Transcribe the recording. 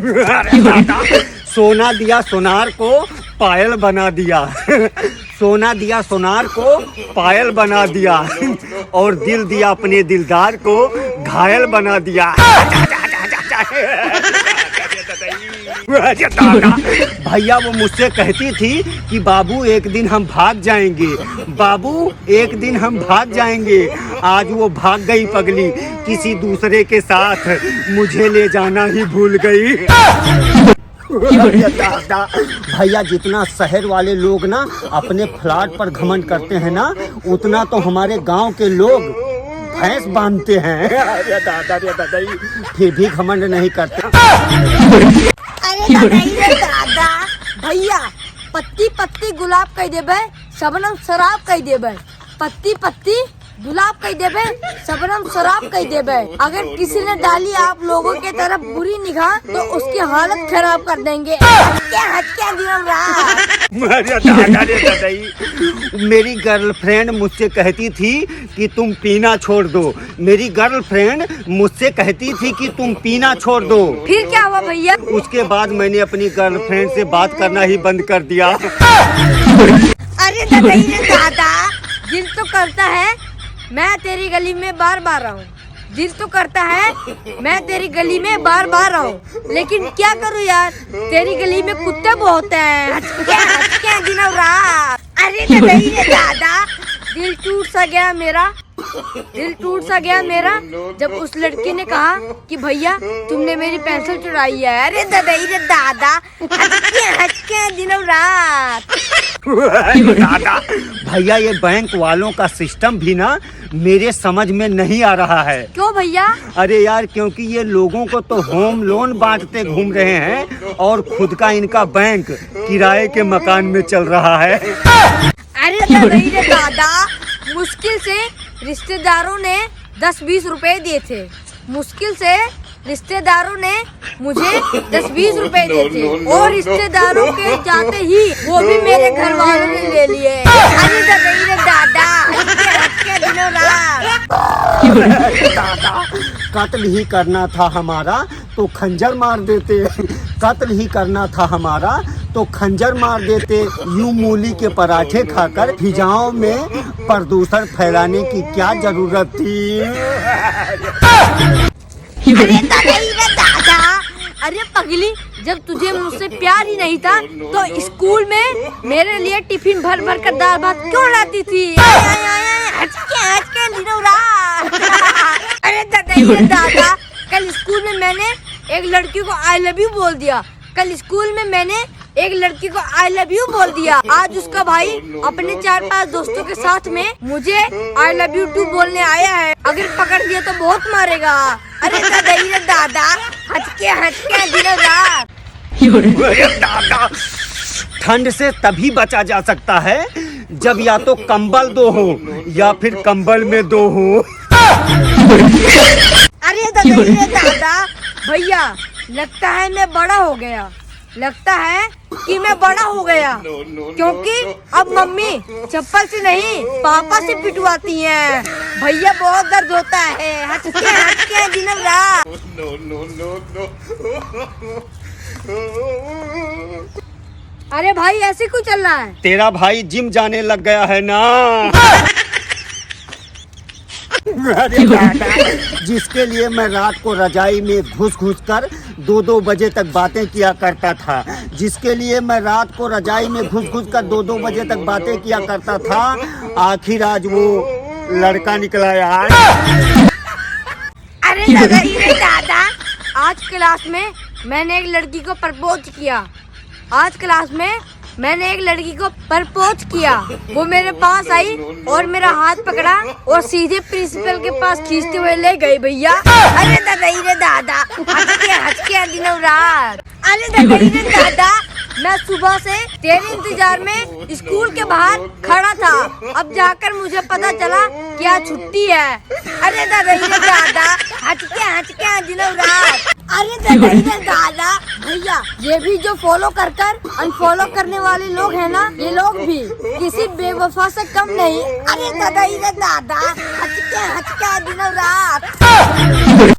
अरे दादा, सोना दिया सोनार को पायल बना दिया। सोना दिया सोनार को पायल बना दिया और दिल दिया अपने दिलदार को घायल बना दिया। भैया वो मुझसे कहती थी कि बाबू एक दिन हम भाग जाएंगे, बाबू एक दिन हम भाग जाएंगे। आज वो भाग गई पगली किसी दूसरे के साथ, मुझे ले जाना ही भूल गई। दादा, भैया जितना शहर वाले लोग ना अपने फ्लैट पर घमंड करते हैं ना, उतना तो हमारे गांव के लोग भैंस बांधते हैं। अरे दादा रे दादा, फिर भी घमंड नहीं करते। अरे दादा, भैया पत्ती पत्ती गुलाब कह देबे, शबनम शराब कह देबे। पत्ती पत्ती गुलाब कह देबे, शबनम शराब कह देबे। अगर किसी ने डाली आप लोगों के तरफ बुरी निगाह तो उसकी हालत खराब कर देंगे। हटके दिन रात। मेरी गर्लफ्रेंड मुझसे कहती थी कि तुम पीना छोड़ दो। मेरी गर्लफ्रेंड मुझसे कहती थी कि तुम पीना छोड़ दो। फिर क्या हुआ भैया? उसके बाद मैंने अपनी गर्लफ्रेंड से बात करना ही बंद कर दिया। अरे दादा, दिल तो करता है मैं तेरी गली में बार बार आऊँ, दिल तो करता है मैं तेरी गली में बार बार आऊँ, लेकिन क्या करूँ यार, तेरी गली में कुत्ते बहुत हैं। हटके दिन रात। अरे दादा, दिल टूट सा गया मेरा, दिल टूट सा गया मेरा जब उस लड़की ने कहा कि भैया तुमने मेरी पेंसिल चुराई है। अरे दादा, हटके दिन रात। दादा, भैया ये बैंक वालों का सिस्टम भी ना मेरे समझ में नहीं आ रहा है। क्यों भैया? अरे यार, क्योंकि ये लोगों को तो होम लोन बांटते घूम रहे हैं और खुद का इनका बैंक किराए के मकान में चल रहा है। अरे दादा, मुश्किल से रिश्तेदारों ने 10-20 रुपए दिए थे, मुश्किल से रिश्तेदारों ने मुझे 10-20 रुपए दिए थे और रिश्तेदारों के जाते ही वो भी मेरे घर वालों ने ले लिए। अरे दादा, हटके दिनों रात। दादा, कत्ल ही करना था हमारा तो खंजर मार देते, कत्ल ही करना था हमारा तो खंजर मार देते। यूं मूली के पराठे खाकर फिजाओं में प्रदूषण फैलाने की क्या जरूरत थी। अरे दादा, अरे पगली, जब तुझे मुझसे प्यार ही नहीं था तो स्कूल में मेरे लिए टिफिन भर भर कर दाल भात क्यों लाती थी? हटके दिनों रात। अरे दादा, कल स्कूल में मैंने एक लड़की को आई लव यू बोल दिया, कल स्कूल में मैंने एक लड़की को आई लव यू बोल दिया। आज उसका भाई अपने 4-5 दोस्तों के साथ में मुझे आई लव यू टू बोलने आया है। अगर पकड़ लिया तो बहुत मारेगा। अरे दादा, हटके दिन रात। दादा, ठंड से तभी बचा जा सकता है जब या तो कंबल दो हो या फिर कंबल में दो हो। अरे दादा, भैया लगता है मैं बड़ा हो गया, लगता है कि मैं बड़ा हो गया, क्योंकि अब मम्मी चप्पल से नहीं पापा से पिटवाती हैं। भैया बहुत दर्द होता है। हटके दिन रात। अरे भाई ऐसे क्यों चल रहा है? तेरा भाई जिम जाने लग गया है ना। अरे दादा, जिसके लिए मैं रात को रजाई में घुस कर 2-2 बजे तक बातें किया करता था, जिसके लिए मैं रात को रजाई में घुस कर 2-2 बजे तक बातें किया करता था, आखिर आज वो लड़का निकला यार। अरे दादा, आज क्लास में मैंने एक लड़की को प्रपोज किया, आज क्लास में मैंने एक लड़की को प्रपोज किया। वो मेरे पास आई और मेरा हाथ पकड़ा और सीधे प्रिंसिपल के पास खींचते हुए ले गई भैया। अरे दादा, हटके दिनों रात। अरे दादा, मैं सुबह से तेरे इंतजार में स्कूल के बाहर खड़ा था, अब जाकर मुझे पता चला कि आज छुट्टी है। अरे दादा, हटके दिनों रात। अरे दादा, भैया ये भी जो फॉलो कर अनफॉलो करने वाले लोग हैं ना, ये लोग भी किसी बेवफा से कम नहीं। अरे दादा, हटके दिनों रात।